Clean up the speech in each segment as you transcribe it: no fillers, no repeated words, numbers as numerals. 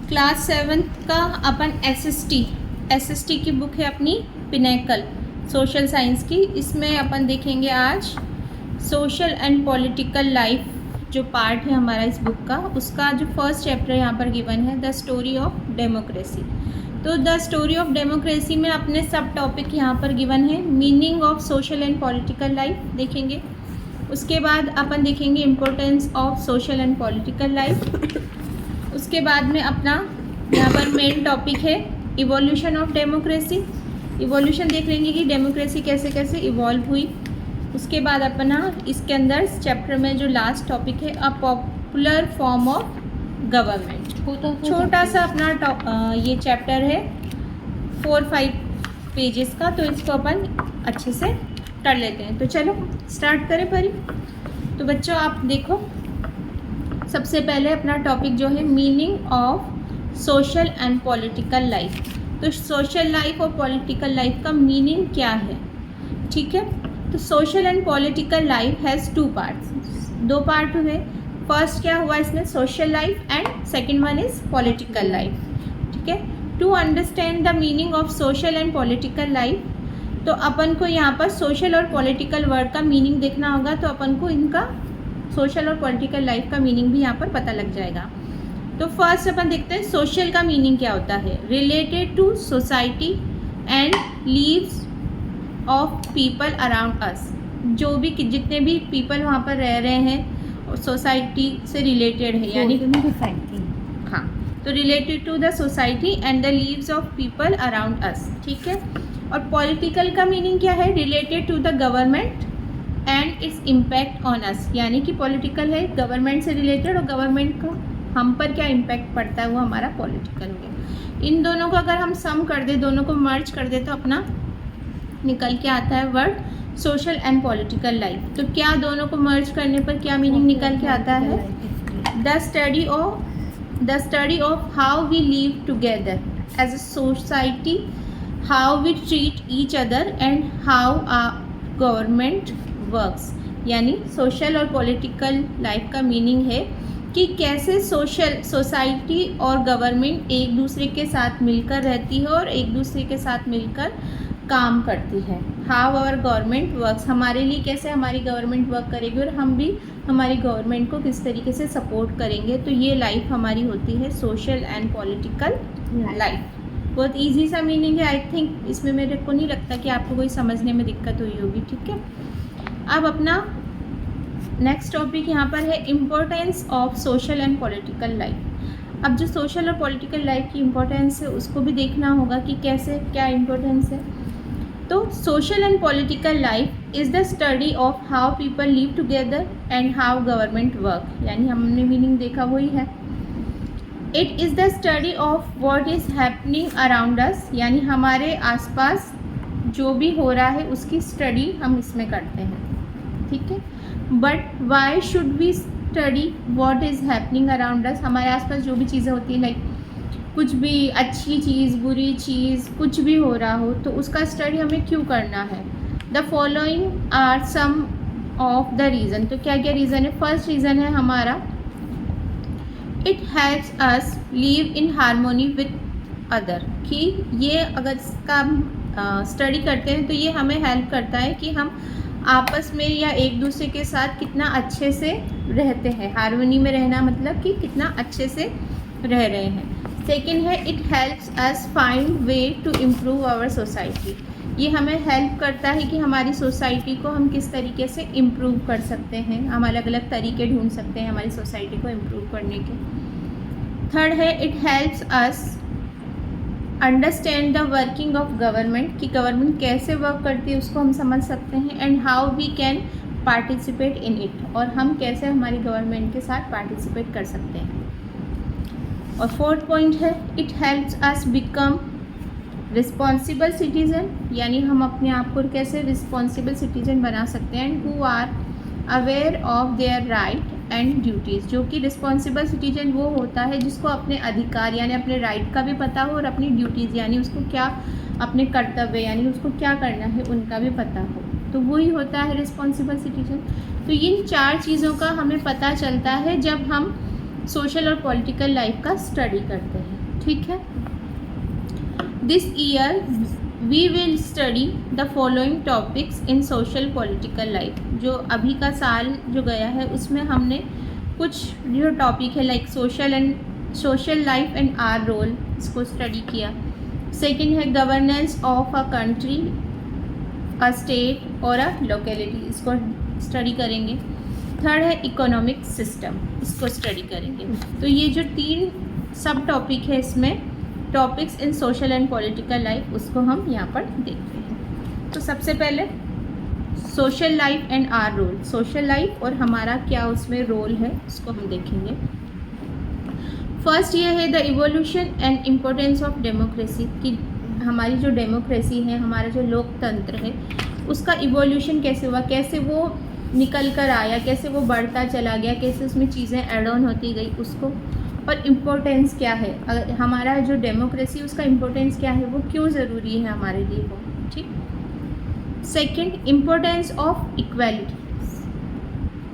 Class 7th का अपन SST की book है अपनी पिनेकल सोशल साइंस की। इसमें अपन देखेंगे आज सोशल एंड पॉलिटिकल लाइफ जो पार्ट है हमारा इस बुक का, उसका जो फर्स्ट चैप्टर यहाँ पर गिवन है द स्टोरी ऑफ डेमोक्रेसी। तो द स्टोरी ऑफ डेमोक्रेसी में अपने सब टॉपिक यहाँ पर गिवन है। Meaning of social and political life देखेंगे, उसके बाद अपन देखेंगे importance of social and political life. उसके बाद में अपना यहाँ पर मेन टॉपिक है इवोल्यूशन ऑफ डेमोक्रेसी। इवोल्यूशन देख लेंगे कि डेमोक्रेसी कैसे कैसे इवॉल्व हुई। उसके बाद अपना इसके अंदर चैप्टर में जो लास्ट टॉपिक है a popular form of government. छोटा सा अपना ये चैप्टर है 4-5 पेजेस का, तो इसको अपन अच्छे से कर लेते हैं। तो चलो स्टार्ट करें परी। तो बच्चों आप देखो, सबसे पहले अपना टॉपिक जो है meaning of social and political life. तो सोशल लाइफ और पॉलिटिकल लाइफ का मीनिंग क्या है, ठीक है। तो social and political life has 2 parts, 2 part हुए। फर्स्ट क्या हुआ इसमें, social life, and second one is political life, ठीक है। To understand the meaning of social and political life, तो अपन को यहाँ पर सोशल और पॉलिटिकल वर्ड का मीनिंग देखना होगा। तो अपन को इनका सोशल और पॉलिटिकल लाइफ का मीनिंग भी यहाँ पर पता लग जाएगा। तो फर्स्ट अपन देखते हैं सोशल का मीनिंग क्या होता है। Related to society and lives of people around us, जो भी जितने भी पीपल वहाँ पर रह रहे हैं सोसाइटी से रिलेटेड है, यानी हाँ, तो related to the society and the lives of people around us, ठीक है। और पॉलिटिकल का मीनिंग क्या है, related to the government and its impact on us, यानी कि पॉलिटिकल है गवर्नमेंट से रिलेटेड और गवर्नमेंट का हम पर क्या इम्पैक्ट पड़ता है वो हमारा पॉलिटिकल हो गया। इन दोनों को अगर हम सम कर दे, दोनों को मर्ज कर दे, तो अपना निकल के आता है word social and political life. तो क्या दोनों को मर्ज करने पर क्या मीनिंग निकल के आता है, the study of how we live together as a society, how we treat each other and how our government works. यानी सोशल और पॉलिटिकल लाइफ का मीनिंग है कि कैसे सोसाइटी और गवर्नमेंट एक दूसरे के साथ मिलकर रहती है और एक दूसरे के साथ मिलकर काम करती है। हाउ आवर गवर्नमेंट वर्क्स, हमारे लिए कैसे हमारी गवर्नमेंट वर्क करेगी और हम भी हमारी गवर्नमेंट को किस तरीके से सपोर्ट करेंगे। तो ये लाइफ हमारी होती है सोशल एंड पॉलिटिकल लाइफ। बहुत ईजी सा मीनिंग है, आई थिंक इसमें मेरे को नहीं लगता कि आपको कोई समझने में दिक्कत हुई होगी, ठीक है। अब अपना नेक्स्ट टॉपिक यहाँ पर है importance of social and political life. अब जो सोशल और पॉलिटिकल लाइफ की इम्पोर्टेंस है उसको भी देखना होगा कि कैसे क्या इम्पोर्टेंस है। तो social and political life is the study of how people live together and how government work, यानी हमने मीनिंग देखा वही है। It is the study of what is happening around अस, यानी हमारे आसपास जो भी हो रहा है उसकी स्टडी हम इसमें करते हैं, ठीक है। But why should we study what is happening around us, हमारे आसपास जो भी चीज़ें होती हैं, लाइक कुछ भी अच्छी चीज़ बुरी चीज़ कुछ भी हो रहा हो, तो उसका स्टडी हमें क्यों करना है। The following are some of the reason, तो क्या क्या रीज़न है। फर्स्ट रीज़न है हमारा it helps us live in harmony with other, कि ये अगर इसका स्टडी करते हैं तो ये हमें हेल्प करता है कि हम आपस में या एक दूसरे के साथ कितना अच्छे से रहते हैं। हारमोनी में रहना मतलब कि कितना अच्छे से रह रहे हैं। सेकंड है it helps us find way to improve our society, ये हमें हेल्प करता है कि हमारी सोसाइटी को हम किस तरीके से इम्प्रूव कर सकते हैं। हम अलग अलग तरीके ढूंढ सकते हैं हमारी सोसाइटी को इम्प्रूव करने के। थर्ड है it helps us understand the working of government, कि गवर्नमेंट कैसे वर्क करती है उसको हम समझ सकते हैं। And how we can participate in it, और हम कैसे हमारी गवर्नमेंट के साथ पार्टिसिपेट कर सकते हैं। और फोर्थ पॉइंट है it helps us become responsible citizen, यानी हम अपने आप को कैसे रिस्पॉन्सिबल सिटीज़न बना सकते हैं। And who are aware of their right and duties, जो कि रिस्पॉन्सिबल सिटीजन वो होता है जिसको अपने अधिकार यानी अपने राइट का भी पता हो और अपनी ड्यूटीज़ यानी उसको क्या अपने कर्तव्य यानी उसको क्या करना है उनका भी पता हो, तो वही होता है रिस्पॉन्सिबल सिटीजन। तो इन 4 चीज़ों का हमें पता चलता है जब हम सोशल और पॉलिटिकल लाइफ का स्टडी करते हैं। ठीक है। This year we will study the following topics in social political life. जो अभी का साल जो गया है उसमें हमने कुछ जो टॉपिक है like social life and our role, इसको स्टडी किया। सेकंड है governance of a country, a state और अ लोकेलिटी, इसको स्टडी करेंगे। थर्ड है इकोनॉमिक सिस्टम, इसको स्टडी करेंगे। तो ये जो 3 सब टॉपिक है इसमें topics in social and political life, उसको हम यहाँ पर देखते हैं। तो सबसे पहले social life and our role, social life और हमारा क्या उसमें रोल है उसको हम देखेंगे। फर्स्ट ये है the evolution and importance of democracy, कि हमारी जो डेमोक्रेसी है, हमारा जो लोकतंत्र है, उसका इवोल्यूशन कैसे हुआ, कैसे वो निकल कर आया, कैसे वो बढ़ता चला गया, कैसे उसमें चीज़ें एड ऑन होती गई उसको, और इम्पोर्टेंस क्या है हमारा जो डेमोक्रेसी, उसका इम्पोर्टेंस क्या है, वो क्यों ज़रूरी है हमारे लिए वो, ठीक। Second, importance of equality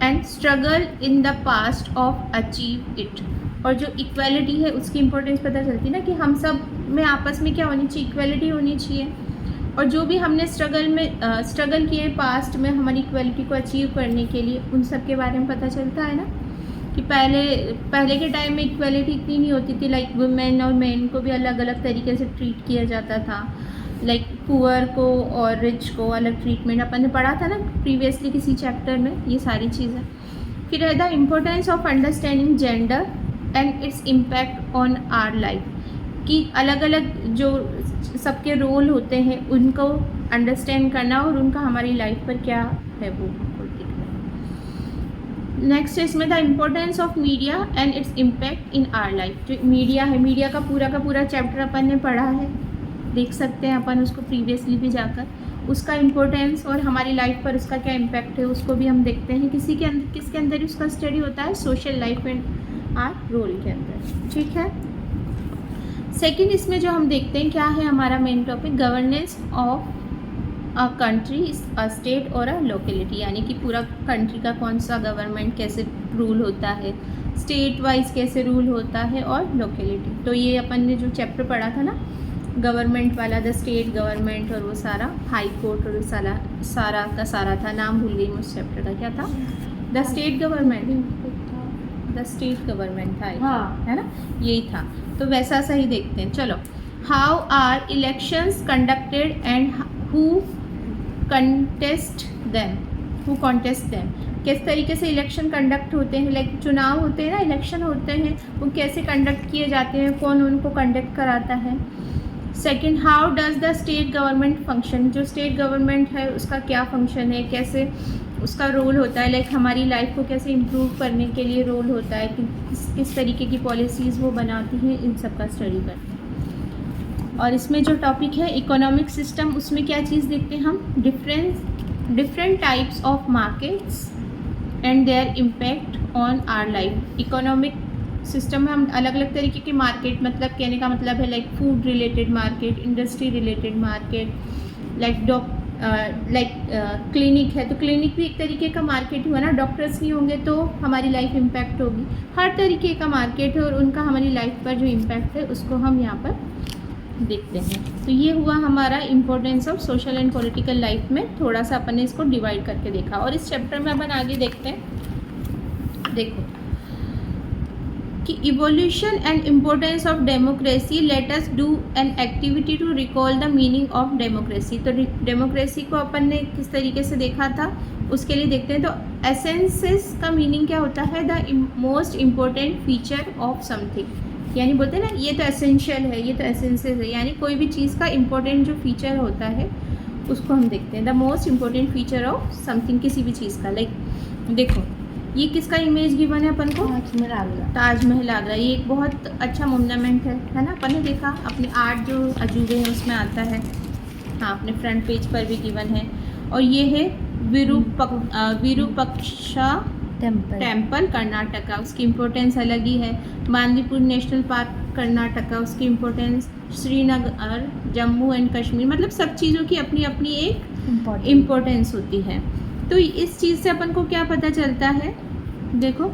and struggle in the past of achieve it. और जो इक्वालिटी है उसकी इम्पोर्टेंस पता चलती है ना, कि हम सब में आपस में क्या होनी चाहिए, इक्वालिटी होनी चाहिए। और जो भी हमने स्ट्रगल किए पास्ट में हमारी इक्वालिटी को अचीव करने के लिए, उन सब के बारे में पता चलता है ना, कि पहले के टाइम में इक्वालिटी इतनी नहीं होती थी, लाइक वुमेन और मेन को भी अलग अलग तरीके से ट्रीट किया जाता था, लाइक पुअर को और रिच को अलग ट्रीटमेंट अपन ने पढ़ा था ना प्रीवियसली किसी चैप्टर में, ये सारी चीज़ें। फिर है the importance of understanding gender and its impact on our life, कि अलग अलग जो सबके रोल होते हैं उनको अंडरस्टैंड करना और उनका हमारी लाइफ पर क्या है वो दिखना। नेक्स्ट है इसमें the importance of media and its impact in our life. जो मीडिया है, मीडिया का पूरा चैप्टर अपन ने पढ़ा है, देख सकते हैं अपन उसको प्रीवियसली भी जाकर, उसका इम्पोर्टेंस और हमारी लाइफ पर उसका क्या इम्पैक्ट है उसको भी हम देखते हैं। किसके अंदर ही उसका स्टडी होता है, social life and our role के अंदर, ठीक है। सेकंड इसमें जो हम देखते हैं क्या है हमारा main topic, governance of a country, a state और अ लोकेलिटी, यानी कि पूरा कंट्री का कौन सा गवर्नमेंट कैसे रूल होता है, स्टेट वाइज कैसे रूल होता है और लोकेलिटी। तो ये अपन ने जो चैप्टर पढ़ा था ना गवर्नमेंट वाला, द स्टेट गवर्नमेंट और वो सारा हाई कोर्ट और सारा का सारा था, नाम भूल गई मैं उस चैप्टर का, क्या था, द स्टेट गवर्नमेंट था, हाँ है ना, यही था। तो वैसा सा ही देखते हैं, चलो। How are elections conducted and who contest them, किस तरीके से इलेक्शन कंडक्ट होते हैं, लाइक चुनाव होते हैं ना, इलेक्शन होते हैं, वो कैसे कंडक्ट किए जाते हैं, कौन उनको कंडक्ट कराता है। Second, how does the state government function, जो स्टेट गवर्नमेंट है उसका क्या फंक्शन है, कैसे उसका रोल होता है, लाइक हमारी लाइफ को कैसे इम्प्रूव करने के लिए रोल होता है, कि किस तरीके की पॉलिसीज़ वो बनाती हैं, इन सब का स्टडी करते हैं। और इसमें जो टॉपिक है इकोनॉमिक सिस्टम, उसमें क्या चीज़ देखते हैं हम, different types of markets and their impact on our life. Economic system में हम अलग अलग तरीके के मार्केट, मतलब कहने का मतलब है like food related market, industry related market, like clinic है तो क्लिनिक भी एक तरीके का मार्केट हुआ ना, डॉक्टर्स नहीं होंगे तो हमारी लाइफ इम्पैक्ट होगी। हर तरीके का मार्केट है और उनका हमारी लाइफ पर जो इम्पैक्ट है उसको हम यहाँ पर देखते हैं। तो ये हुआ हमारा importance of social and political life में, थोड़ा सा अपन ने इसको डिवाइड करके देखा। और इस चैप्टर में अपन आगे देखते हैं, देखो कि evolution and importance of democracy, let us do an activity to recall the meaning of democracy. तो डेमोक्रेसी को अपन ने किस तरीके से देखा था उसके लिए देखते हैं। तो एसेंसेस का मीनिंग क्या होता है, the most important feature of something, यानी बोलते हैं ना ये तो एसेंशियल है, ये तो एसेंसेस है, यानी कोई भी चीज़ का इम्पोर्टेंट जो फीचर होता है उसको हम देखते हैं। The most important feature of something, किसी भी चीज़ का। लाइक देखो ये किसका इमेज गिवन है अपन को, ताजमहल आगरा। ये एक बहुत अच्छा मोन्यूमेंट है ना, अपन ने देखा अपने आर्ट जो अजूबे हैं उसमें आता है, हाँ अपने फ्रंट पेज पर भी गिवन है। और ये है विरूपक्षा टेम्पल कर्नाटका, उसकी इम्पोर्टेंस अलग ही है। बांदीपुर नेशनल पार्क कर्नाटका, उसकी इम्पोर्टेंस। श्रीनगर, जम्मू एंड कश्मीर, मतलब सब चीज़ों की अपनी अपनी एक इम्पोर्टेंस होती है। तो इस चीज़ से अपन को क्या पता चलता है, देखो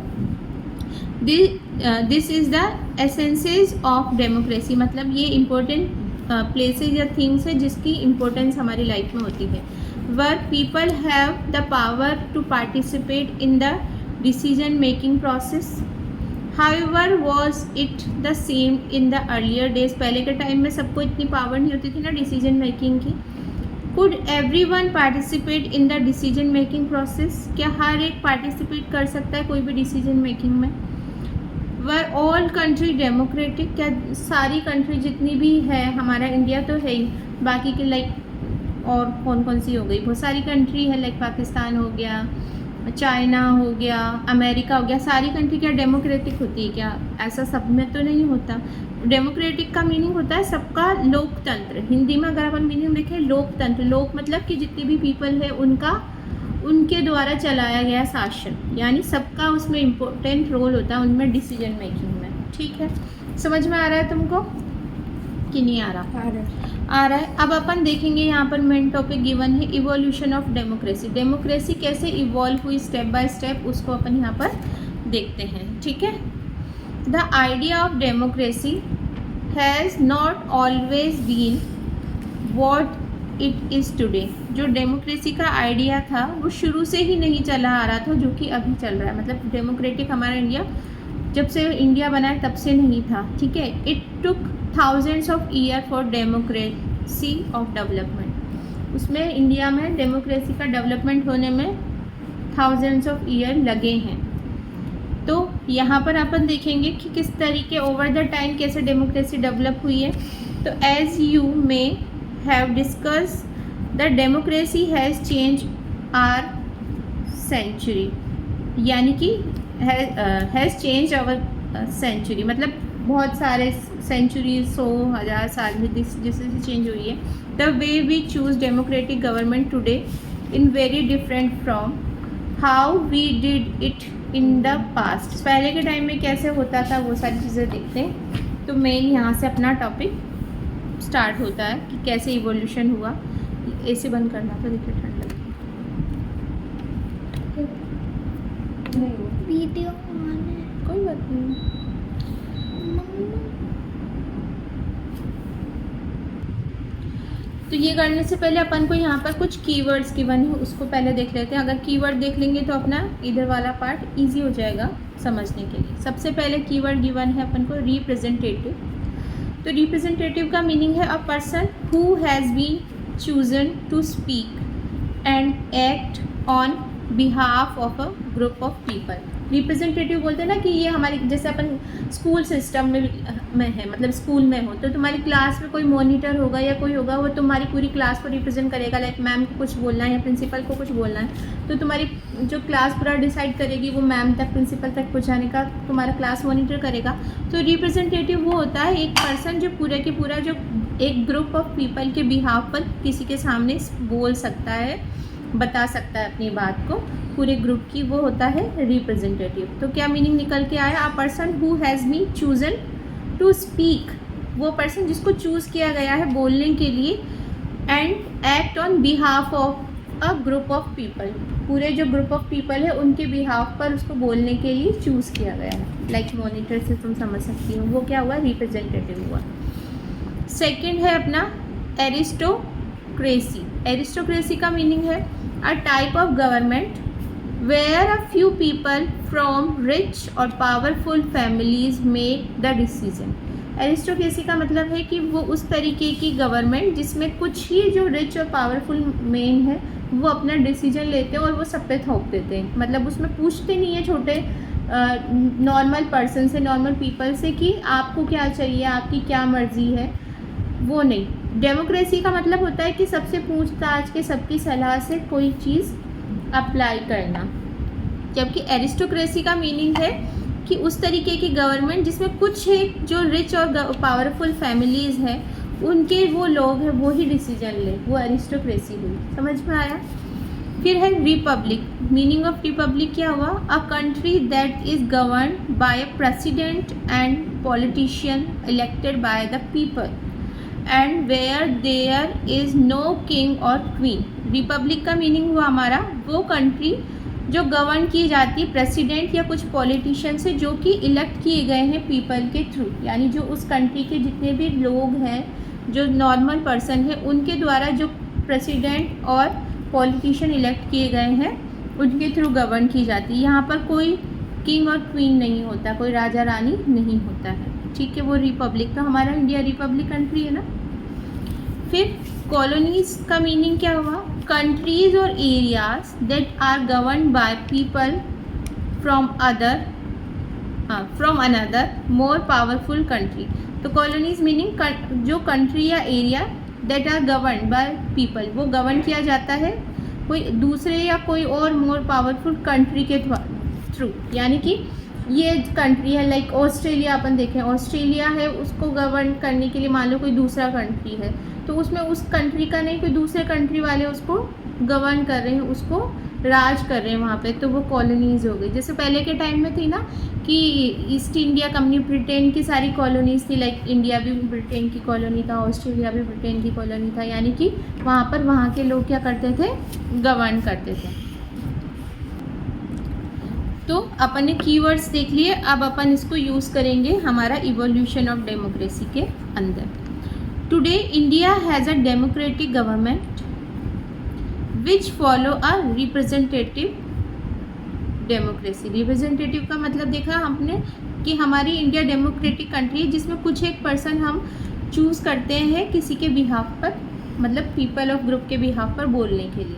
this is the essences of democracy, मतलब ये इम्पोर्टेंट प्लेसेस या थिंग्स है जिसकी इम्पोर्टेंस हमारी लाइफ में होती है. Work people have the power to participate in the decision making process. However was it the same in the earlier days. पहले के टाइम में सबको इतनी पावर नहीं होती थी ना डिसीजन मेकिंग की. Could every one participate in the decision making process. क्या हर एक पार्टिसिपेट कर सकता है कोई भी डिसीजन मेकिंग में. Were all country democratic. क्या सारी कंट्री जितनी भी है, हमारा इंडिया तो है ही, बाकी के लाइक और कौन कौन सी हो गई, बहुत सारी कंट्री है, लाइक पाकिस्तान हो गया, चाइना हो गया, अमेरिका हो गया, सारी कंट्री क्या डेमोक्रेटिक होती है क्या? ऐसा सब में तो नहीं होता. डेमोक्रेटिक का मीनिंग होता है सबका लोकतंत्र. हिंदी में अगर अपन मीनिंग देखें, लोकतंत्र, लोक मतलब कि जितने भी पीपल है उनके द्वारा चलाया गया शासन, यानी सबका उसमें इम्पोर्टेंट रोल होता है उनमें डिसीजन मेकिंग में. ठीक है, समझ में आ रहा है तुमको कि नहीं आ रहा? आ रहा है. अब अपन देखेंगे यहाँ पर मेन टॉपिक गिवन है इवोल्यूशन ऑफ डेमोक्रेसी. डेमोक्रेसी कैसे इवॉल्व हुई स्टेप बाय स्टेप, उसको अपन यहाँ पर देखते हैं. ठीक है. The idea of democracy has not always been what it is today. जो डेमोक्रेसी का आइडिया था वो शुरू से ही नहीं चला आ रहा था जो कि अभी चल रहा है. मतलब डेमोक्रेटिक हमारा इंडिया जब से इंडिया बना है तब से नहीं था. ठीक है. It took thousands of year for democracy of development. उसमें इंडिया में डेमोक्रेसी का डेवलपमेंट होने में थाउजेंड्स ऑफ ईयर लगे हैं. तो यहाँ पर अपन देखेंगे कि किस तरीके ओवर द टाइम कैसे डेमोक्रेसी डेवलप हुई है. तो as you may have discuss the democracy has change our century, यानी कि हैज़ चेंज आवर सेंचुरी, मतलब बहुत सारे सेंचुरी 100,000 साल में जैसे चेंज हुई है. The way we choose democratic government today in very different from how we did it in the past. पहले के टाइम में कैसे होता था वो सारी चीज़ें देखते हैं. तो मेन यहाँ से अपना टॉपिक स्टार्ट होता है कि कैसे इवोल्यूशन हुआ. एसी बंद करना था, देखिए ठंड लगी. वीडियो ऑन है, कोई बात नहीं. तो ये करने से पहले अपन को यहाँ पर कुछ कीवर्ड्स गिवन है, उसको पहले देख लेते हैं. अगर कीवर्ड देख लेंगे तो अपना इधर वाला पार्ट इजी हो जाएगा समझने के लिए. सबसे पहले कीवर्ड गिवन है अपन को रिप्रेजेंटेटिव. तो रिप्रेजेंटेटिव का मीनिंग है a person who has been chosen to speak and act on behalf of a group of people. Representative बोलते हैं ना कि ये हमारी, जैसे अपन स्कूल सिस्टम में है, मतलब स्कूल में हो तो तुम्हारी क्लास में कोई मॉनिटर होगा या कोई होगा, वो तुम्हारी पूरी क्लास को रिप्रेजेंट करेगा. लाइक मैम को कुछ बोलना है या प्रिंसिपल को कुछ बोलना है तो तुम्हारी जो क्लास पूरा डिसाइड करेगी वो मैम तक, प्रिंसिपल तक पहुँचाने का तुम्हारा क्लास मॉनिटर करेगा. तो रिप्रेजेंटेटिव वो होता है एक पर्सन जो पूरा के पूरा जो एक ग्रुप ऑफ पीपल के बिहाफ पर किसी के सामने बोल सकता है, बता सकता है अपनी बात को पूरे ग्रुप की, वो होता है रिप्रेजेंटेटिव. तो क्या मीनिंग निकल के आया? A person who has been chosen to speak, वो पर्सन जिसको चूज़ किया गया है बोलने के लिए, and act on behalf of a group of people, पूरे जो ग्रुप ऑफ पीपल है उनके बिहाफ पर उसको बोलने के लिए चूज़ किया गया है. लाइक मॉनिटर से तुम समझ सकती हो, वो क्या हुआ? रिप्रेजेंटेटिव हुआ. सेकेंड है अपना एरिस्टोक्रेसी. एरिस्टोक्रेसी का मीनिंग है a type of government where a few people from rich और powerful families make the decision. Aristocracy का मतलब है कि वो उस तरीके की गवर्नमेंट जिसमें कुछ ही जो रिच और पावरफुल मेन है वो अपना डिसीजन लेते हैं और वो सब पे थोप देते हैं. मतलब उसमें पूछते नहीं है छोटे नॉर्मल पर्सन से, नॉर्मल पीपल से कि आपको क्या चाहिए, आपकी क्या मर्जी है, वो नहीं. डेमोक्रेसी का मतलब होता है कि सबसे पूछताछ के सबकी सलाह से कोई चीज़ अप्लाई करना. जबकि एरिस्टोक्रेसी का मीनिंग है कि उस तरीके की गवर्नमेंट जिसमें कुछ एक जो रिच और पावरफुल फैमिलीज़ हैं उनके वो लोग हैं वो ही डिसीजन ले, वो एरिस्टोक्रेसी हुई. समझ में आया? फिर है रिपब्लिक. मीनिंग ऑफ रिपब्लिक क्या हुआ? A country that is govern by a president and politician elected by the people and where there is no king और क्वीन. रिपब्लिक का मीनिंग हुआ हमारा वो कंट्री जो गवर्न की जाती है प्रेसिडेंट या कुछ पॉलिटिशियन से जो कि इलेक्ट किए गए हैं पीपल के थ्रू, यानी जो उस कंट्री के जितने भी लोग हैं, जो नॉर्मल पर्सन है, उनके द्वारा जो प्रेसिडेंट और पॉलिटिशियन इलेक्ट किए गए हैं उनके थ्रू गवर्न की जाती है। यहाँ पर कोई किंग और क्वीन नहीं होता, कोई राजा रानी नहीं होता है, ठीक है। वो रिपब्लिक, तो हमारा इंडिया रिपब्लिक कंट्री है ना। फिर कॉलोनीज का मीनिंग क्या हुआ? कंट्रीज और areas that are govern by people from another more powerful country. तो कॉलोनीज मीनिंग जो कंट्री या area that are govern by people, वो गवर्न किया जाता है कोई दूसरे या कोई और मोर पावरफुल कंट्री के थ्रू। यानी कि ये कंट्री है, लाइक ऑस्ट्रेलिया, अपन देखें ऑस्ट्रेलिया है, उसको गवर्न करने के लिए मान लो कोई दूसरा कंट्री है, तो उसमें उस कंट्री का नहीं, कोई दूसरे कंट्री वाले उसको गवर्न कर रहे हैं, उसको राज कर रहे हैं वहाँ पे, तो वो कॉलोनीज़ हो गई। जैसे पहले के टाइम में थी ना कि ईस्ट इंडिया कंपनी ब्रिटेन की सारी कॉलोनीज़ थी, लाइक इंडिया भी ब्रिटेन की कॉलोनी था, ऑस्ट्रेलिया भी ब्रिटेन की कॉलोनी था, यानी कि वहाँ पर वहाँ के लोग क्या करते थे? गवर्न करते थे। तो अपन ने कीवर्ड्स देख लिए, अब अपन इसको यूज़ करेंगे हमारा इवोल्यूशन ऑफ डेमोक्रेसी के अंदर। Today India has a democratic government which follow a representative democracy. Representative का मतलब देखा हमने कि हमारी इंडिया डेमोक्रेटिक कंट्री है जिसमें कुछ एक पर्सन हम चूज़ करते हैं किसी के बिहाफ पर, मतलब पीपल ऑफ ग्रुप के बिहाफ पर बोलने के लिए।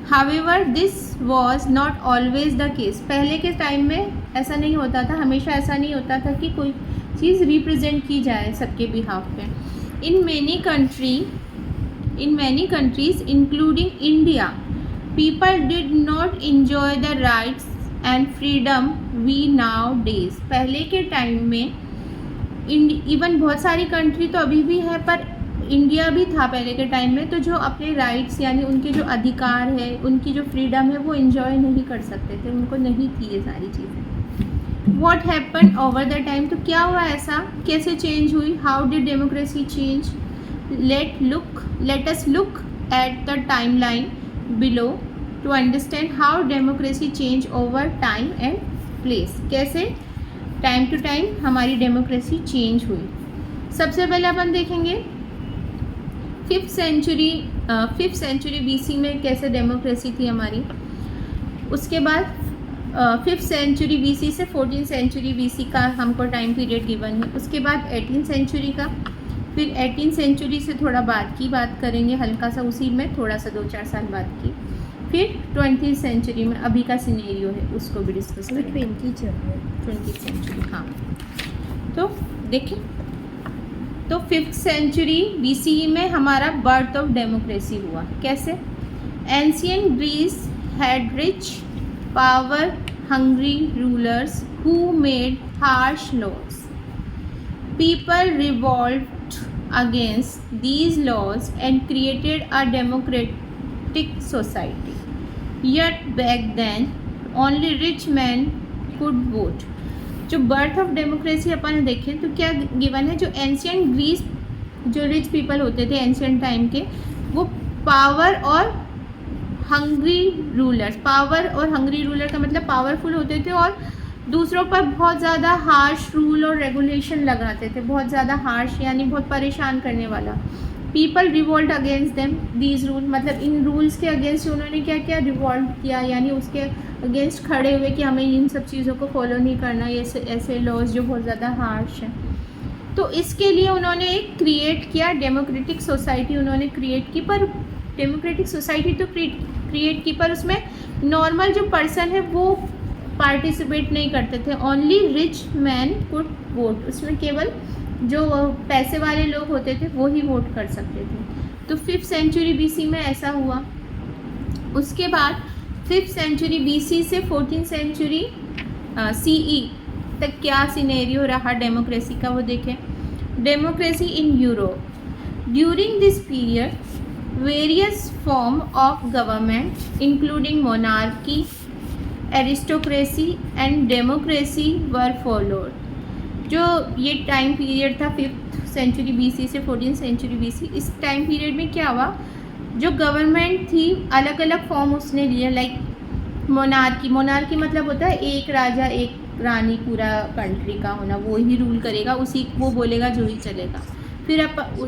However this was not always the case. पहले के टाइम में ऐसा नहीं होता था, हमेशा ऐसा नहीं होता था कि कोई चीज़ रिप्रेजेंट की जाए सबके बिहाफ पे। In many countries including India, people did not enjoy the rights and freedom we nowadays. पहले के टाइम में इवन बहुत सारी कंट्री तो अभी भी है, पर इंडिया भी था पहले के टाइम में, तो जो अपने राइट्स यानी उनके जो अधिकार है, उनकी जो फ्रीडम है, वो इन्जॉय नहीं कर सकते थे, उनको नहीं थी ये सारी चीज़ें। What happen over the time, तो क्या हुआ ऐसा, कैसे चेंज हुई? How did democracy change? Let us look at the timeline below to understand how democracy change over time and place. कैसे टाइम टू टाइम हमारी डेमोक्रेसी चेंज हुई। सबसे पहले अपन देखेंगे 5th सेंचुरी BC में कैसे डेमोक्रेसी थी हमारी। उसके बाद 5th सेंचुरी BC से 14th सेंचुरी BC का हमको टाइम पीरियड गिवन है। उसके बाद 18th सेंचुरी का, फिर 18th सेंचुरी से थोड़ा बाद की बात करेंगे, हल्का सा उसी में थोड़ा सा 2-4 साल बाद की। फिर 20th सेंचुरी में अभी का सिनेरियो है उसको भी डिस्कस करेंगे। 20th सेंचुरी, हाँ। तो देखिए, तो 5th सेंचुरी BC में हमारा बर्थ ऑफ डेमोक्रेसी हुआ। कैसे? Ancient Greece had rich power hungry rulers who made harsh laws. People revolt against these laws and created a democratic society. Yet back then only rich men could vote। जो birth of democracy अपन देखें तो क्या given है, जो ancient Greece जो rich people होते थे एंशियंट टाइम के, वो पावर और हंग्री रूलर्स, पावर और हंग्री रूलर का मतलब पावरफुल होते थे और दूसरों पर बहुत ज़्यादा हार्श रूल और रेगुलेशन लगाते थे, बहुत ज़्यादा हार्श यानी बहुत परेशान करने वाला। People revolt against them these rule, मतलब इन रूल्स के अगेंस्ट उन्होंने क्या किया, रिवोल्ट किया, यानी उसके अगेंस्ट खड़े हुए कि हमें इन सब चीज़ों को फॉलो नहीं करना, ये ऐसे लॉज जो बहुत ज़्यादा हार्श हैं। तो इसके लिए उन्होंने एक क्रिएट किया, डेमोक्रेटिक सोसाइटी उन्होंने क्रिएट की। पर डेमोक्रेटिक सोसाइटी तो क्रिएट की, पर उसमें नॉर्मल जो पर्सन है वो पार्टिसिपेट नहीं करते थे। Only rich man could vote, उसमें केवल जो पैसे वाले लोग होते थे वो ही वोट कर सकते थे। तो 5th सेंचुरी BC में ऐसा हुआ। उसके बाद 5th सेंचुरी BC से 14th सेंचुरी CE तक क्या सिनेरियो रहा डेमोक्रेसी का, वो देखें। Democracy in Europe. During this period various form of government including monarchy, aristocracy and democracy were followed. जो ये टाइम पीरियड था 5th सेंचुरी BC से 14th सेंचुरी BC, इस टाइम पीरियड में क्या हुआ, जो गवर्नमेंट थी अलग अलग फॉर्म उसने लिए। लाइक मोनार्की, मोनार्की मतलब होता है एक राजा एक रानी पूरा कंट्री का होना, वो ही रूल करेगा, उसी वो बोलेगा जो ही चलेगा। फिर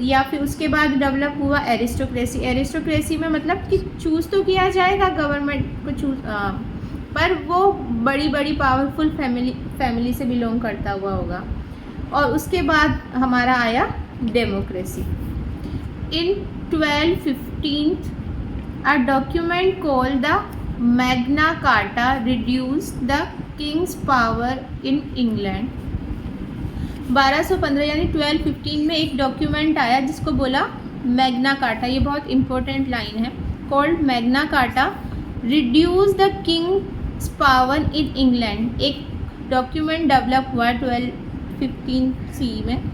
या फिर उसके बाद डेवलप हुआ एरिस्टोक्रेसी। एरिस्टोक्रेसी में मतलब कि चूज़ तो किया जाएगा गवर्नमेंट को पर वो बड़ी बड़ी पावरफुल फैमिली से बिलोंग करता हुआ होगा। और उसके बाद हमारा आया democracy. In 1215 a document called the Magna Carta reduced the king's power in England। 1215 यानी 1215 में एक डॉक्यूमेंट आया जिसको बोला मैग्ना कार्टा। ये बहुत इंपॉर्टेंट लाइन है। Called Magna Carta reduce the king's power in England. एक डॉक्यूमेंट डेवलप हुआ 1215 सी में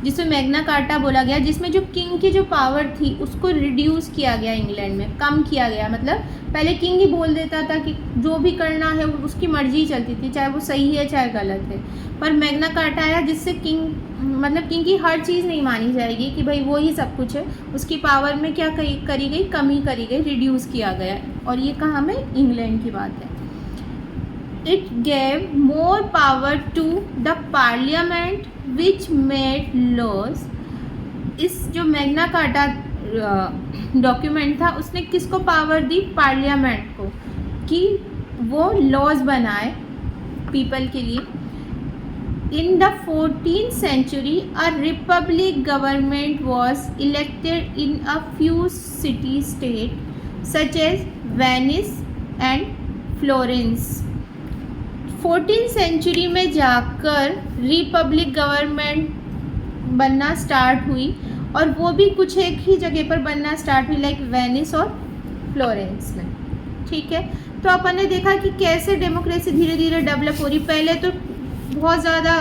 जिसमें मैग्ना कार्टा बोला गया, जिसमें जो किंग की जो पावर थी उसको रिड्यूस किया गया, इंग्लैंड में कम किया गया। मतलब पहले किंग ही बोल देता था कि जो भी करना है उसकी मर्जी चलती थी, चाहे वो सही है चाहे गलत है। पर मैग्ना कार्टा आया जिससे किंग की हर चीज़ नहीं मानी जाएगी कि भाई वो ही सब कुछ है। उसकी पावर में क्या करी गई, कमी करी गई, रिड्यूस किया गया। और ये कहाँ में, इंग्लैंड की बात है। It gave more power to the parliament which made laws. इस जो मैग्ना कार्टा डॉक्यूमेंट था उसने किसको पावर दी, पार्लियामेंट को, कि वो लॉज बनाए पीपल के लिए। In the 14th century a republic government was elected in a few city states such as Venice and Florence। 14th century में जाकर रिपब्लिक गवर्नमेंट बनना स्टार्ट हुई, और वो भी कुछ एक ही जगह पर बनना स्टार्ट हुई, लाइक वेनिस और फ्लोरेंस में। ठीक है, तो अपन ने देखा कि कैसे डेमोक्रेसी धीरे धीरे डेवलप हो रही। पहले तो बहुत ज़्यादा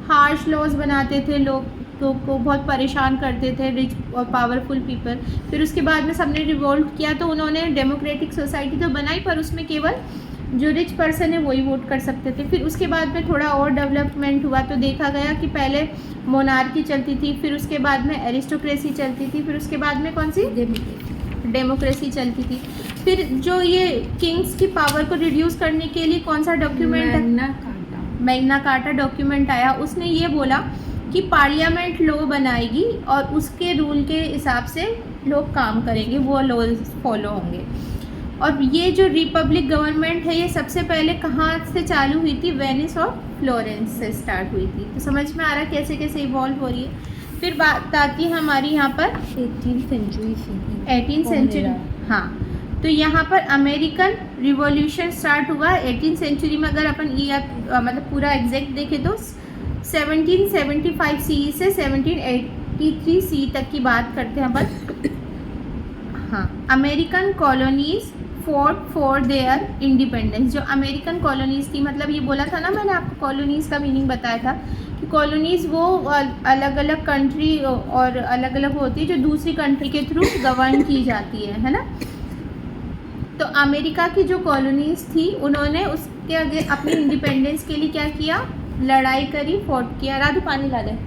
हार्श लॉज बनाते थे, लोगों को बहुत परेशान करते थे, रिच और पावरफुल पीपल। फिर उसके बाद में सबने रिवोल्ट किया तो उन्होंने डेमोक्रेटिक सोसाइटी तो बनाई, पर उसमें केवल जो रिच पर्सन है वही वोट कर सकते थे। फिर उसके बाद में थोड़ा और डेवलपमेंट हुआ तो देखा गया कि पहले मोनार्की चलती थी, फिर उसके बाद में एरिस्टोक्रेसी चलती थी, फिर उसके बाद में कौन सी, डेमोक्रेसी चलती थी। फिर जो ये किंग्स की पावर को रिड्यूस करने के लिए कौन सा डॉक्यूमेंट, मैग्ना कार्टा डॉक्यूमेंट आया। उसने ये बोला कि पार्लियामेंट लॉ बनाएगी और उसके रूल के हिसाब से लोग काम करेंगे, वो लॉज फॉलो होंगे। और ये जो रिपब्लिक गवर्नमेंट है ये सबसे पहले कहाँ से चालू हुई थी, वेनिस और फ्लोरेंस से स्टार्ट हुई थी। तो समझ में आ रहा है कैसे कैसे इवॉल्व हो रही है। फिर बात आती है हमारी यहाँ पर 18th सेंचुरी। हाँ, तो यहाँ पर अमेरिकन रिवॉल्यूशन स्टार्ट हुआ 18th सेंचुरी में। अगर अपन ये मतलब पूरा एग्जैक्ट देखें तो 1775 सी से 1783 सी तक की बात करते हैं अपन। हाँ, American colonies fought for their independence. जो अमेरिकन कॉलोनीज़ थी, मतलब ये बोला था ना मैंने आपको, कॉलोनीज़ का मीनिंग बताया था कि कॉलोनीज़ वो अलग अलग कंट्री और अलग अलग होती है जो दूसरी कंट्री के थ्रू गवर्न की जाती है ना। तो अमेरिका की जो कॉलोनीज़ थी उन्होंने उसके आगे अपनी इंडिपेंडेंस के लिए क्या किया, लड़ाई करी, फॉट किया। राधू पानी ला दे।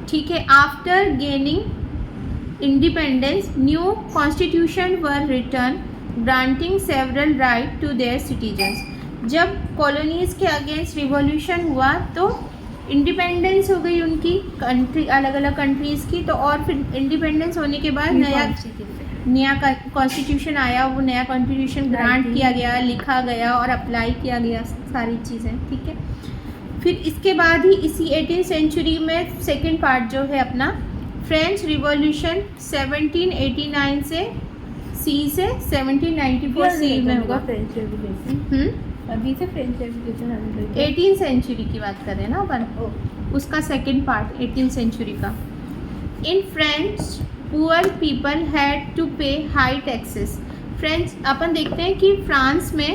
ठीक है, after gaining independence, new constitution were written granting several right to their citizens। जब कॉलोनीज़ के अगेंस्ट रिवॉल्यूशन हुआ तो इंडिपेंडेंस हो गई उनकी कंट्री, अलग अलग कंट्रीज़ की। तो और फिर इंडिपेंडेंस होने के बाद नया कॉन्स्टिट्यूशन आया, वो नया कॉन्स्टिट्यूशन ग्रांट किया गया, लिखा गया और अप्लाई किया गया सारी चीज़ें। ठीक है, फिर इसके बाद ही इसी 18th सेंचुरी में सेकेंड पार्ट जो है अपना फ्रेंच रिवॉल्यूशन 1789 से सी से 1794 सी में होगा। फ्रेंच रेवोल्यूशन अभी से फ्रेंच रेवोल्यूशन 18th सेंचुरी की बात कर रहे हैं ना अपन, उसका सेकेंड पार्ट 18th सेंचुरी का। In French poor people had to pay high taxes. French अपन देखते हैं कि फ्रांस में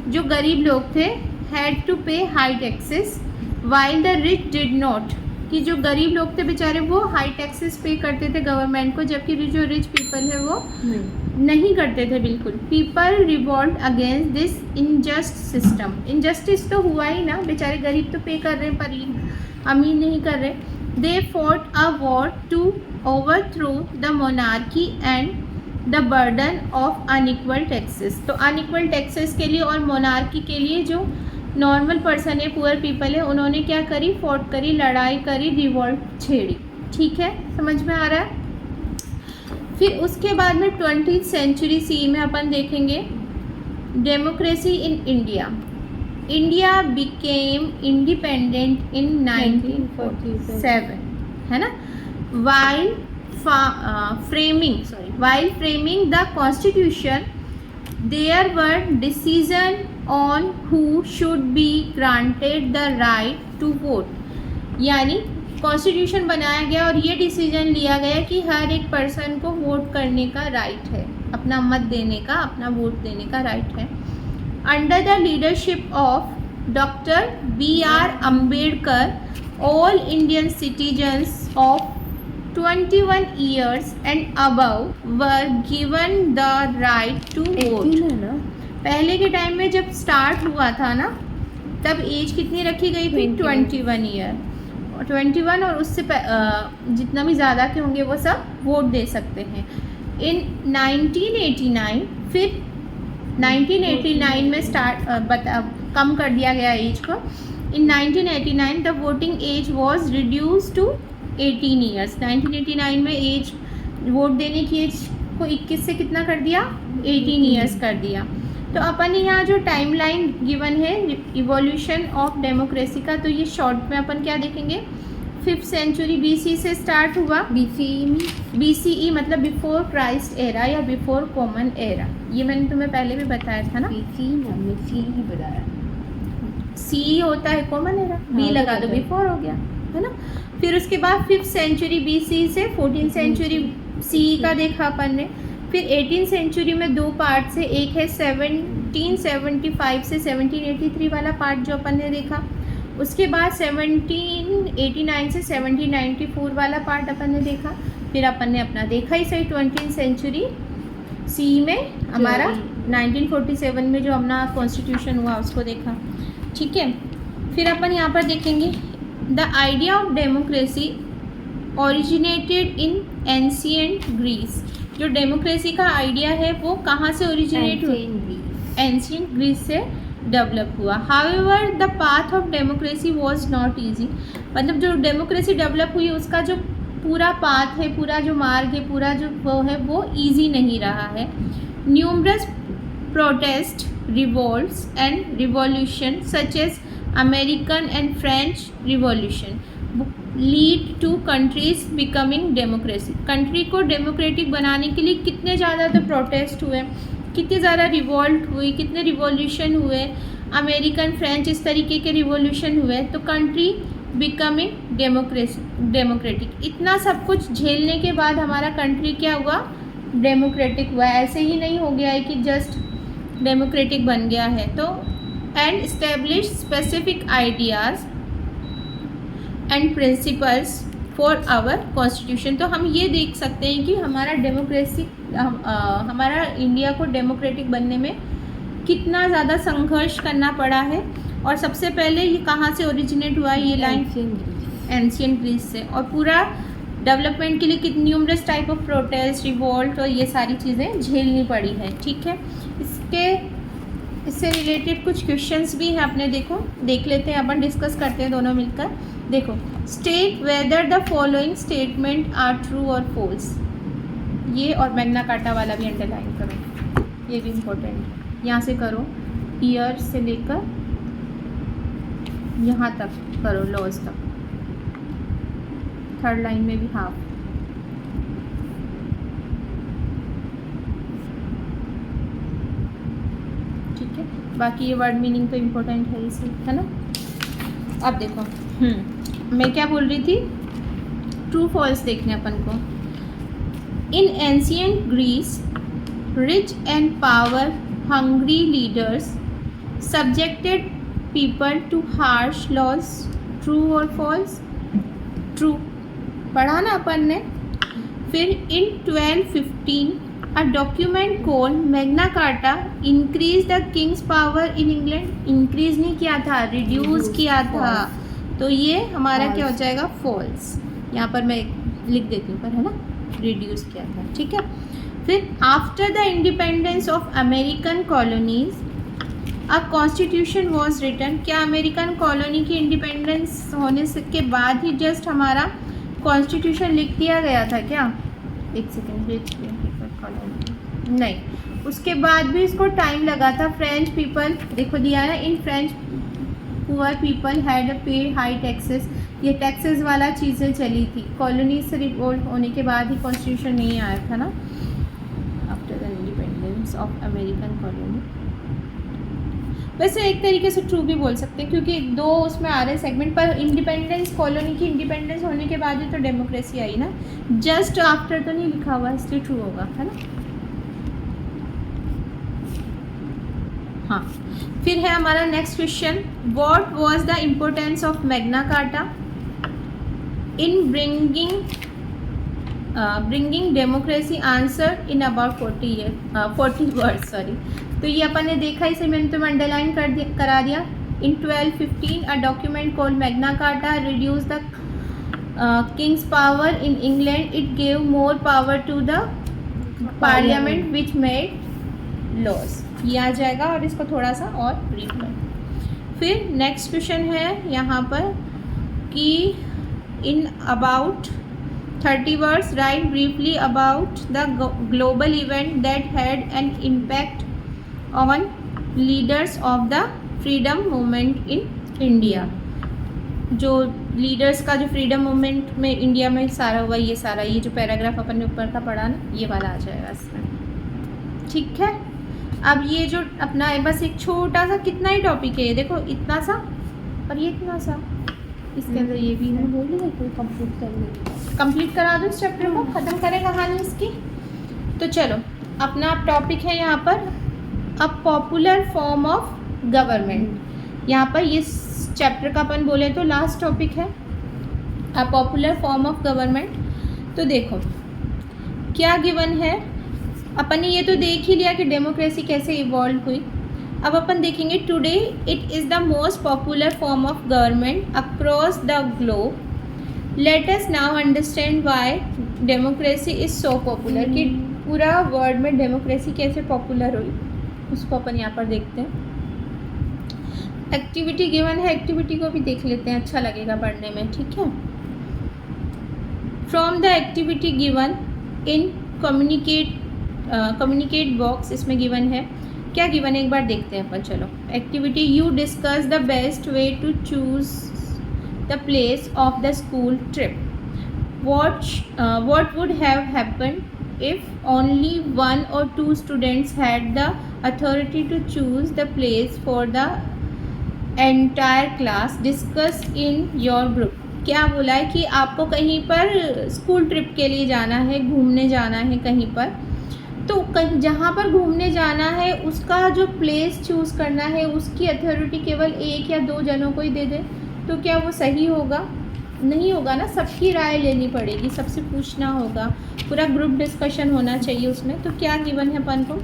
जो गरीब लोग थे had to pay high taxes while the rich did not. कि जो गरीब लोग थे बेचारे वो हाई टैक्सेस पे करते थे गवर्नमेंट को, जबकि जो रिच पीपल है वो नहीं करते थे बिल्कुल। People revolt against this unjust system. Injustice तो हुआ ही ना, बेचारे गरीब तो पे कर रहे हैं पर अमीर नहीं कर रहे। They fought a war to overthrow the monarchy and the burden of unequal taxes. तो अनइक्वल टैक्सेस के लिए और मोनार्की के लिए जो नॉर्मल पर्सन है, पुअर पीपल है, उन्होंने क्या करी, फॉट करी, लड़ाई करी, रिवॉल्ट छेड़ी। ठीक है, समझ में आ रहा है। फिर उसके बाद में 20th सेंचुरी सी में अपन देखेंगे democracy in India. India became independent in 1947, है ना। While framing the constitution there were decision on who should be granted the right to vote. यानी कॉन्स्टिट्यूशन बनाया गया और ये डिसीजन लिया गया कि हर एक पर्सन को वोट करने का राइट है, अपना मत देने का, अपना वोट देने का राइट है। Under the leadership of doctor B.R. Ambedkar, all Indian citizens of 21 years and above were given the right to vote। पहले के टाइम में जब स्टार्ट हुआ था ना, तब एज कितनी रखी गई थी, 21 ईयर। 21 और उससे जितना भी ज़्यादा के होंगे वो सब वोट दे सकते हैं। इन 1989 फिर 1989 में कम कर दिया गया एज को। In 1989 the voting age was reduce to 18 years. 1989 में एज, वोट देने की एज को 21 से कितना कर दिया, 18 ईयर्स कर दिया। तो अपन यहाँ जो टाइमलाइन गिवन है इवोल्यूशन ऑफ डेमोक्रेसी का, तो ये शॉर्ट में अपन क्या देखेंगे, 5th सेंचुरी BC से स्टार्ट हुआ। BCE मतलब बिफोर क्राइस्ट एरा या बिफोर कॉमन एरा। ये मैंने तुम्हें पहले भी बताया था ना, CE होता है कॉमन एरा, B लगा दो, बिफोर हो गया, है ना। फिर उसके बाद 5th सेंचुरी BC से 14th सेंचुरी CE का देखा अपन ने। फिर 18th सेंचुरी में दो पार्ट से, एक है 1775 से 1783 वाला पार्ट जो अपन ने देखा। उसके बाद 1789 से 1794 वाला पार्ट अपन ने देखा। फिर अपन ने अपना देखा ही सही 20th सेंचुरी CE में हमारा 1947 में जो अपना कॉन्स्टिट्यूशन हुआ उसको देखा। ठीक है, फिर अपन यहाँ पर देखेंगे the idea of democracy originated in ancient Greece. जो डेमोक्रेसी का आइडिया है वो कहाँ से ओरिजिनेट हुआ, एंशिएंट ग्रीस से डेवलप हुआ। However the path of democracy was not easy. मतलब जो डेमोक्रेसी डेवलप हुई उसका जो पूरा पाथ है, पूरा जो मार्ग है, पूरा जो वो है, वो ईजी नहीं रहा है। Numerous protest, revolts and revolution such as American and French revolution lead to countries becoming democracy. Country को डेमोक्रेटिक बनाने के लिए कितने ज़्यादा तो प्रोटेस्ट हुए, कितने ज़्यादा रिवॉल्ट हुई, कितने रिवॉल्यूशन हुए, अमेरिकन फ्रेंच इस तरीके के रिवॉल्यूशन हुए, तो कंट्री बिकमिंग डेमोक्रेटिक। इतना सब कुछ झेलने के बाद हमारा कंट्री क्या हुआ, डेमोक्रेटिक हुआ। ऐसे ही नहीं हो गया है कि जस्ट डेमोक्रेटिक बन गया है। तो and establish specific ideas and principles for our constitution. तो हम ये देख सकते हैं कि हमारा डेमोक्रेसी, हमारा इंडिया को डेमोक्रेटिक बनने में कितना ज़्यादा संघर्ष करना पड़ा है। और सबसे पहले ये कहाँ से ओरिजिनेट हुआ, ये लाइन एंशिएंट ग्रीस से। और पूरा डेवलपमेंट के लिए कितनी numerous type of protest, revolt और ये सारी चीज़ें झेलनी पड़ी है। ठीक है, इससे रिलेटेड कुछ क्वेश्चंस भी हैं, अपने देख लेते हैं, अपन डिस्कस करते हैं दोनों मिलकर। देखो, state whether the following statement are true और फॉल्स। ये और मैग्ना कार्टा वाला भी अंडरलाइन करो, ये भी इम्पोर्टेंट है। यहाँ से करो, ईयर से लेकर यहाँ तक करो, लॉज तक, थर्ड लाइन में भी हाफ। ठीक है, बाकी ये वर्ड मीनिंग तो इम्पोर्टेंट है इसी, है ना। अब देखो, मैं क्या बोल रही थी, ट्रू फॉल्स देखने अपन को। In ancient Greece rich and power hungry leaders subjected people to harsh laws. True और फॉल्स, ट्रू पढ़ा ना अपन ने। फिर in 1215 a document called Magna Carta increase the king's power in England. Increase नहीं किया था, रिड्यूस किया था। तो ये हमारा क्या हो जाएगा, फॉल्स। यहाँ पर मैं लिख देती हूँ पर, है ना, रिड्यूस किया था। ठीक है, फिर after the independence of American colonies a constitution was written. क्या अमेरिकन कॉलोनी की इंडिपेंडेंस होने के बाद ही जस्ट हमारा कॉन्स्टिट्यूशन लिख दिया गया था क्या? एक सेकेंड, नहीं, उसके बाद भी इसको टाइम लगा था। फ्रेंच पीपल, देखो दिया है, इन फ्रेंच पुअर पीपल हैड पे हाई टैक्सेस। ये टैक्सेस वाला चीज़ें चली थी। कॉलोनी से रिवोल्ट होने के बाद ही कॉन्स्टिट्यूशन नहीं आया था ना, after the independence of American colony. वैसे एक तरीके से ट्रू भी बोल सकते हैं क्योंकि दो उसमें आ रहे हैं सेगमेंट, पर इंडिपेंडेंस, कॉलोनी की इंडिपेंडेंस होने के बाद ही तो डेमोक्रेसी आई ना, जस्ट आफ्टर तो नहीं लिखा हुआ, इसलिए ट्रू होगा, है ना। हाँ, फिर है हमारा next question, what was the importance of Magna carta in bringing democracy? Answer in about 40 words, sorry. तो ये अपन ने देखा, इसे मैंने तो अंडरलाइन करा दिया। In 1215 a document called Magna Carta reduce the king's power in England. It gave more power to the parliament which made laws. ये आ जाएगा और इसको थोड़ा सा और ब्रीफ कर। फिर नेक्स्ट क्वेश्चन है यहाँ पर कि in about 30 words right briefly about the global event that had an impact on leaders of the freedom movement in India. जो लीडर्स का जो फ्रीडम मूवमेंट में इंडिया में सारा हुआ, ये सारा ये जो पैराग्राफ अपन ने ऊपर का पढ़ा ना, ये वाला आ जाएगा इसमें। ठीक है, अब ये जो अपना है बस एक छोटा सा, कितना ही टॉपिक है ये, देखो इतना सा और ये इतना सा, इसके अंदर ये भी है। बोलिए कोई कंप्लीट करा दो इस चैप्टर को, ख़त्म करें कहानी इसकी। तो चलो, अपना टॉपिक है यहाँ पर a popular form of government. यहाँ पर ये चैप्टर का अपन बोले तो लास्ट टॉपिक है a popular form of government. तो देखो क्या गिवन है, अपन ने ये तो देख ही लिया कि डेमोक्रेसी कैसे इवॉल्व हुई। अब अपन देखेंगे today it is the most popular form of government across the globe. Let us now understand why democracy is so popular. कि पूरा वर्ल्ड में डेमोक्रेसी कैसे पॉपुलर हुई उसको अपन यहाँ पर देखते हैं। एक्टिविटी गिवन है, एक्टिविटी को भी देख लेते हैं, अच्छा लगेगा पढ़ने में, ठीक है। From the activity given in communicate box, इसमें गिवन है, क्या गिवन है एक बार देखते हैं अपन। चलो, activity you discuss the best way to choose the place of the school trip. what would have happened if only one or two students had the authority to choose the place for the entire class? Discuss in your group। क्या बोला है कि आपको कहीं पर school trip के लिए जाना है, घूमने जाना है कहीं पर, तो कहीं जहाँ पर घूमने जाना है उसका जो प्लेस चूज़ करना है उसकी अथॉरिटी केवल एक या दो जनों को ही दे दे, तो क्या वो सही होगा? नहीं होगा ना, सबकी राय लेनी पड़ेगी, सबसे पूछना होगा, पूरा ग्रुप डिस्कशन होना चाहिए उसमें। तो क्या गिवन है अपन को,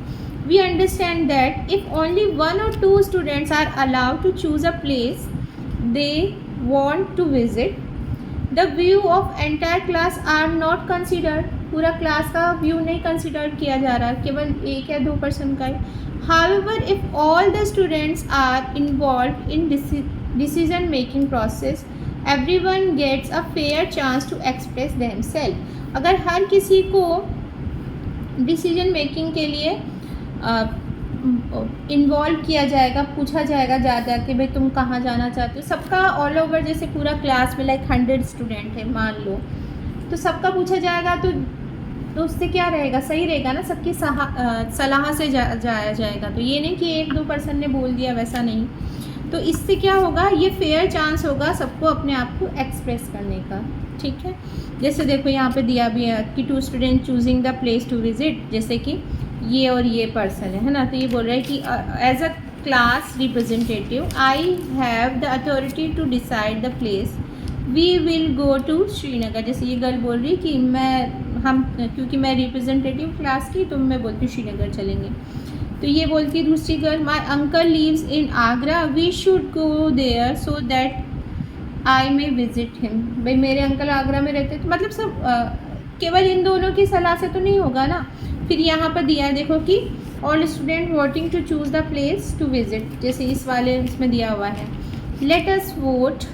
we understand that if only 1 or 2 students are allowed to choose a place they want to visit, the view of entire class are not considered. पूरा क्लास का व्यू नहीं कंसिडर किया जा रहा, केवल 1 या 2% का ही। However if all the students are involve in decision making process, everyone gets a fair chance to express themselves. अगर हर किसी को डिसीजन मेकिंग के लिए इन्वॉल्व किया जाएगा, पूछा जाएगा जा कि भाई तुम कहाँ जाना चाहते हो, सबका ऑल ओवर, जैसे पूरा क्लास में लाइक 100 स्टूडेंट है मान लो, तो सबका पूछा जाएगा तो उससे क्या रहेगा, सही रहेगा ना, सबकी सलाह से जाया जाएगा। तो ये नहीं कि 1-2% ने बोल दिया, वैसा नहीं। तो इससे क्या होगा, ये फेयर चांस होगा सबको अपने आप को एक्सप्रेस करने का, ठीक है। जैसे देखो यहाँ पे दिया भी है कि 2 student choosing the place to visit, जैसे कि ये और ये पर्सन है ना, तो ये बोल रहा है कि as a class representative I have the authority to decide the place, we will go to Srinagar. जैसे ये गर्ल बोल रही कि क्योंकि मैं रिप्रेजेंटेटिव क्लास की, तो मैं बोलती हूँ श्रीनगर चलेंगे। तो ये बोलती है दूसरी girl, my uncle lives in Agra, we should go there so that I may visit him. भाई मेरे अंकल आगरा में रहते, तो मतलब सब केवल इन दोनों की सलाह से तो नहीं होगा ना। फिर यहाँ पर दिया है देखो कि all student voting to choose the place to visit, जैसे इस वाले इसमें दिया हुआ है let us vote,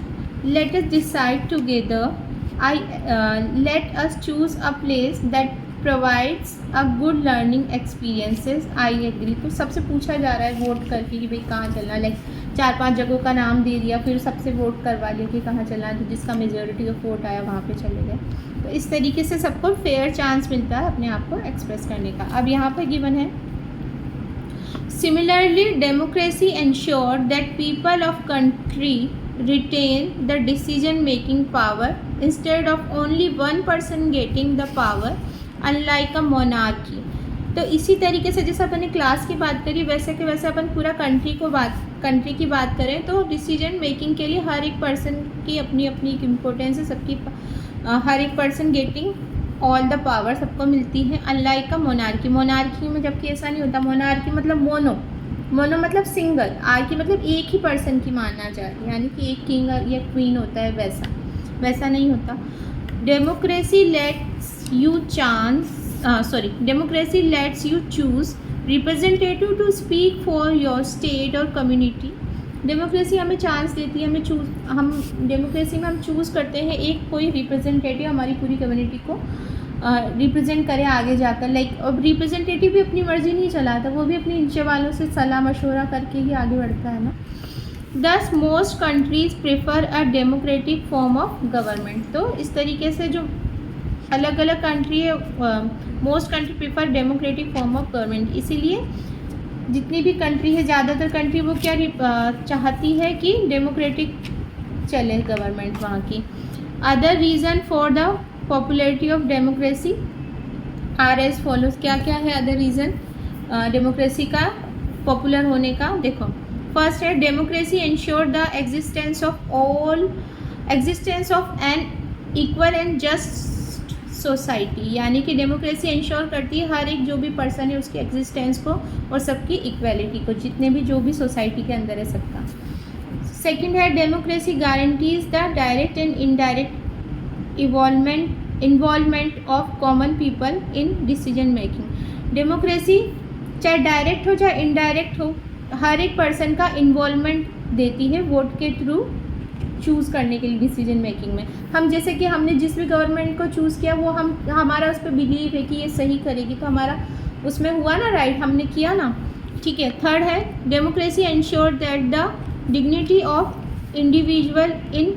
let us decide together, let us choose a place that provides a good learning experiences, I agree। तो सबसे पूछा जा रहा है वोट करके कि भाई कहाँ चलना, लाइक 4-5 जगहों का नाम दे दिया, फिर सबसे वोट करवा लिया कि कहाँ चलना है, तो जिसका मेजॉरिटी ऑफ वोट आया वहाँ पे चले गए। तो इस तरीके से सबको फेयर चांस मिलता है अपने आप को एक्सप्रेस करने का। अब यहाँ पर गिवन है similarly democracy ensure that people of country retain the decision making power instead of only one person getting the power unlike a monarchy। तो इसी तरीके से जैसे अपन ने क्लास की बात करी वैसे के वैसे अपन पूरा कंट्री की बात करें तो डिसीजन मेकिंग के लिए हर एक पर्सन की अपनी अपनी एक इम्पोर्टेंस है, सबकी हर एक person getting all the power सबको मिलती है अनलाइक अ मोनार्की में जबकि ऐसा नहीं होता। मोनार्की मतलब मोनो मतलब सिंगल, आर्की मतलब एक ही पर्सन की मानना चाहिए, यानी कि एक किंग या क्वीन होता है, वैसा नहीं होता। Democracy lets you choose representative to speak for your state और कम्युनिटी। डेमोक्रेसी हमें चांस देती है, हम डेमोक्रेसी में हम चूज़ करते हैं एक कोई रिप्रेजेंटेटिव हमारी पूरी कम्युनिटी को रिप्रेजेंट करे आगे जाकर। लाइक अब रिप्रेजेंटेटिव भी अपनी मर्जी नहीं चलाता, वो भी अपने नीचे वालों से सलाह मशवरा करके ही आगे बढ़ता है ना। दस most countries prefer a democratic form of government. तो इस तरीके से जो अलग अलग कंट्री है, most country prefer democratic form of government, इसीलिए जितनी भी कंट्री है ज़्यादातर कंट्री वो क्या चाहती है कि डेमोक्रेटिक चले गवर्नमेंट वहाँ की। Other reason for the popularity of democracy are as follows. क्या क्या है अदर रीज़न डेमोक्रेसी का पॉपुलर होने का? देखो फर्स्ट है democracy ensure the existence of an equal and just society, यानी कि डेमोक्रेसी इंश्योर करती है हर एक जो भी पर्सन है उसकी एग्जिस्टेंस को और सबकी इक्वलिटी को, जितने भी जो भी सोसाइटी के अंदर है सबका। सेकेंड है democracy guarantees the direct and indirect involvement of common people in decision making. Democracy चाहे डायरेक्ट हो चाहे इनडायरेक्ट हो हर एक पर्सन का इन्वॉल्वमेंट देती है वोट के थ्रू चूज़ करने के लिए डिसीजन मेकिंग में। हम जैसे कि हमने जिस भी गवर्नमेंट को चूज़ किया वो हमारा उस पर बिलीव है कि ये सही करेगी, तो हमारा उसमें हुआ ना राइट, हमने किया ना, ठीक है। थर्ड है democracy ensure that the dignity of individual in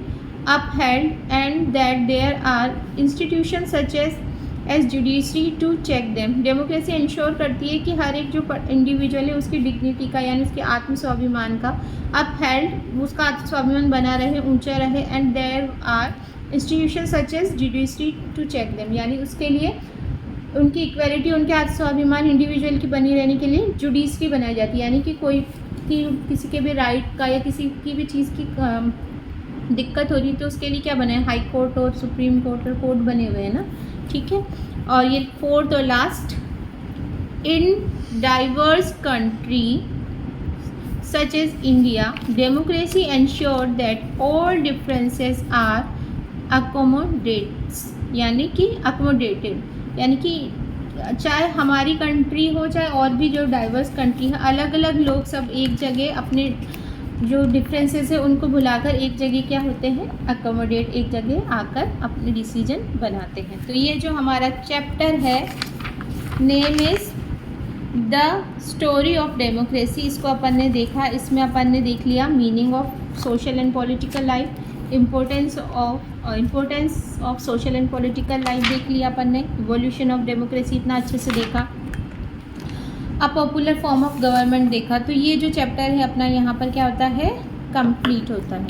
upheld and that there are institutions such as judiciary to check them। Democracy ensure करती है कि हर एक जो इंडिविजुअल है उसकी डिग्निटी का यानी उसके आत्म स्वाभिमान का अपहेल्ड, उसका आत्म स्वाभिमान बना रहे, ऊंचा रहे, and there are institution such as judiciary to check them, यानी उसके लिए उनकी इक्वलिटी उनके आत्म स्वाभिमान इंडिविजुअल की बनी रहने के लिए जुडिशरी बनाई जाती है, यानी कि किसी के भी राइट का या किसी की भी चीज़ की दिक्कत हो रही तो उसके लिए क्या बना है, हाई कोर्ट और सुप्रीम कोर्ट और कोर्ट बने हुए हैं ना, ठीक है। और ये फोर्थ और last, in diverse country such as India democracy ensure that all differences are accommodated, यानी कि चाहे हमारी कंट्री हो चाहे और भी जो डाइवर्स कंट्री है, अलग अलग लोग सब एक जगह अपने जो डिफरेंसेस है उनको भुलाकर एक जगह क्या होते हैं, अकोमोडेट, एक जगह आकर अपने डिसीजन बनाते हैं। तो ये जो हमारा चैप्टर है name is the story of democracy, इसको अपन ने देखा। इसमें अपन ने देख लिया meaning of social and political life, importance of social and political life देख लिया अपन ने, इवोल्यूशन ऑफ डेमोक्रेसी इतना अच्छे से देखा, a popular form of government देखा। तो ये जो चैप्टर है अपना यहाँ पर क्या होता है, कंप्लीट होता है।